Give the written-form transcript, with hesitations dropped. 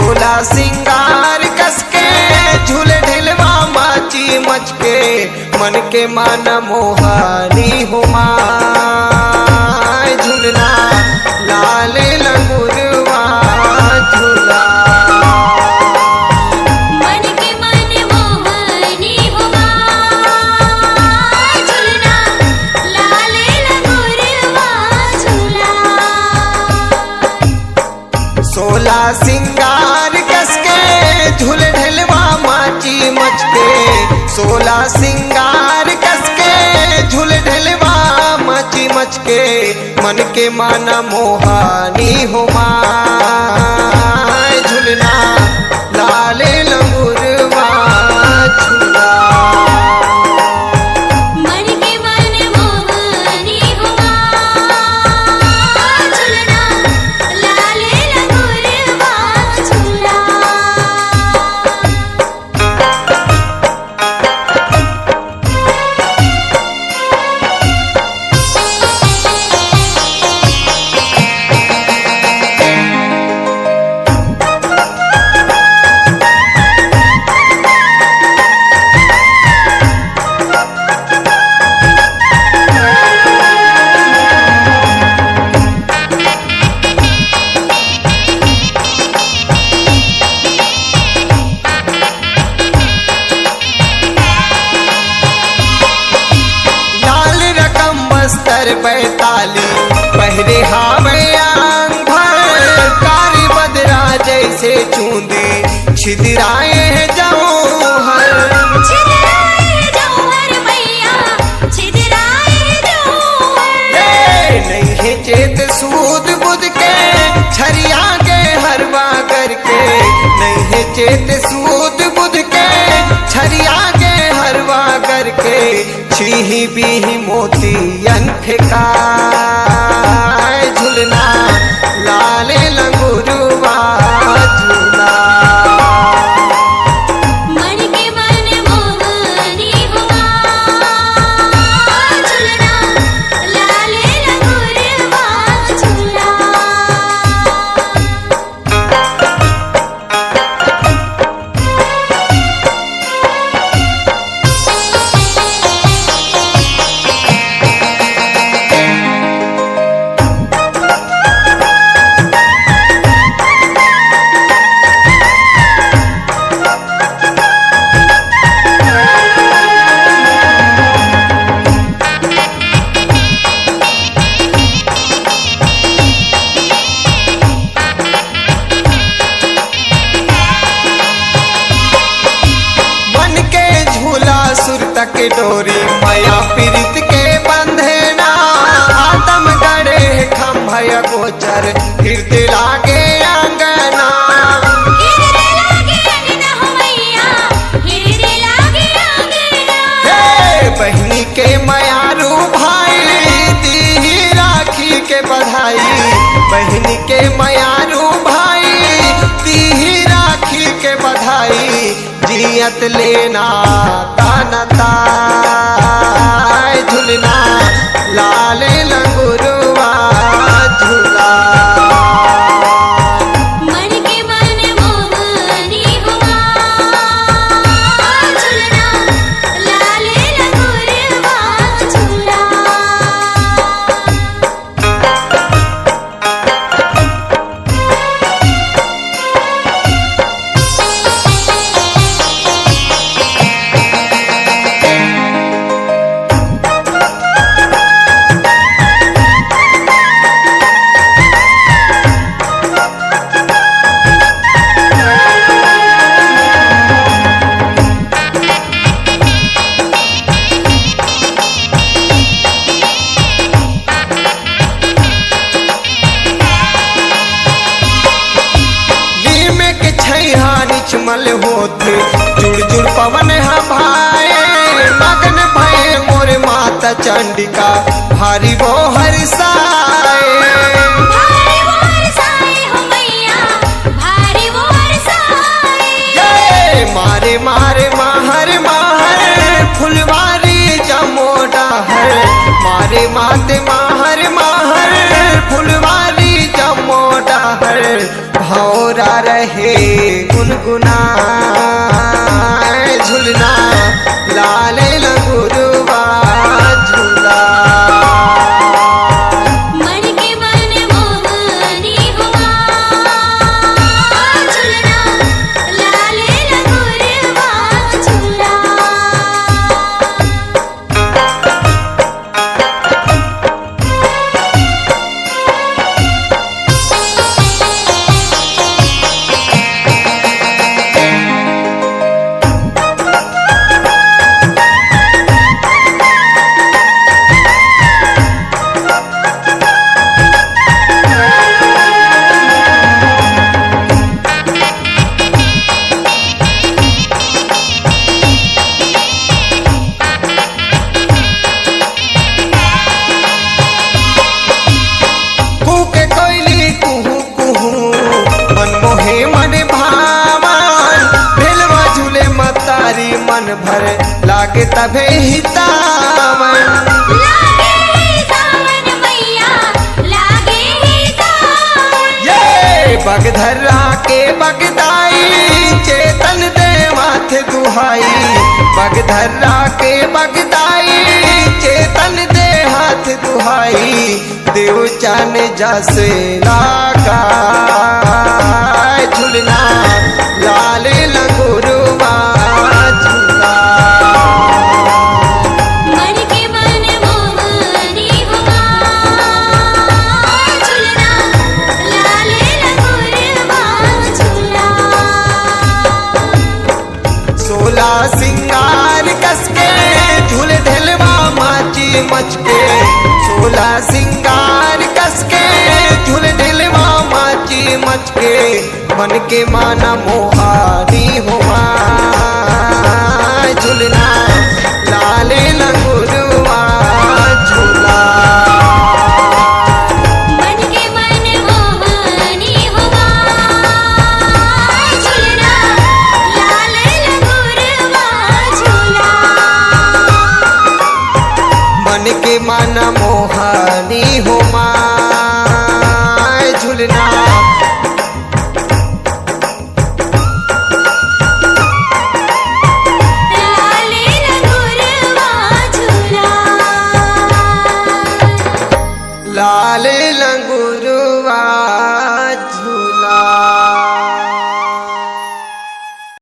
सोला सिंगार कसके झूले ढिलवा माची मचके मन के माना मोहानी हुमा झूलना लाल लंगुरवा झूला मन के मन मोहनी हुमा झूलना लाल लंगुरवा झूला। सोला सिंगार कसके झूले ढलवा माची मचके सोला सिंगार कसके झूले ढलवा माची मचके मन के माना मोहानी हुमा झूलना लाल लंगुरवा झूला। मन के मन मोहनी हुमा झूलना लाल लंगुरवा झूला। लाल रकम बस्तर बैताली पहरे हावे आंग भर कारी बदरा जैसे चूंदी छिदराए हैं जौहर। छिदराए जौहर मैया छिदराए जौहर। नहीं है चेत सूद बुध के छरिया के हरवा करके नहीं है चेत सूद बुध के छरिया के हरवा करके छीही बीही मोतियन फेंकाए झूलना लाल लंगुरवा झूला। मन के मन मोहनी हुमा झूलना लाल लंगुरवा झूला। मन के झूला सुर तक डोरी माया पीरित के बंधना आदम गड़े खम्भय गोचर हृदय लागे अंगना। हृदय लागे अंगना हो मैया हृदय लागे अंगना। हे बहनी के मयारू भाई दी राखी के बधाई बहनी के मयारू भाई दी राखी के बधाई जियत लेना तानता झूलना लाल लंगुरवा झूला। मन के मन मोहनी हुमा झूलना लाल लंगुरवा झूला। निचमल होते जुड़ जुड़ पवन भाए मगन भये मोर माता चंडिका भारी वो हरसाए। भारी वो हरसाए हो मैया भारी वो हरसाए। ये मारे मारे माहर माहर फुलवारी जमोड़ा है मारे माते माहर माहर फुलवारी जमोड़ा है भौरा रहे गुनगुनाए झुलना लाल लंगुरवा झूला। मन के मन मोहनी हुआ झूलना लाल लंगुरवा झूला। कूके कोयली कुहू कुहू मन मोहे मन भावन भेलवा झूले मतारी मन भर लागे तभे हितावन। लागे ही सावन मैया लागे ही सावन। ये बगधरा के बगदाई चेतन दे माथे दुहाई बगधरा के बगदाई चेतन दे हाथ दुहाई देव चान जसे लागा झुलना लाल लंगुरवा झूला। मन के मन मोहनी हुआ झूलना लाल लंगुरवा झूला। 16 सिंगार कसके झूल ढलवा माची मचके 16 सिंगार कसके झूल ढलवा माची मचके मन के माना मोहानी हुआ झूलना लाल लंगुरवा झूला। मन के मन मोहनी हुआ झूलना लाल लंगुरवा झूला। मन के माना मोहानी हुआ झूलना लाल लंगुरवा झूला। लाल लंगुरवा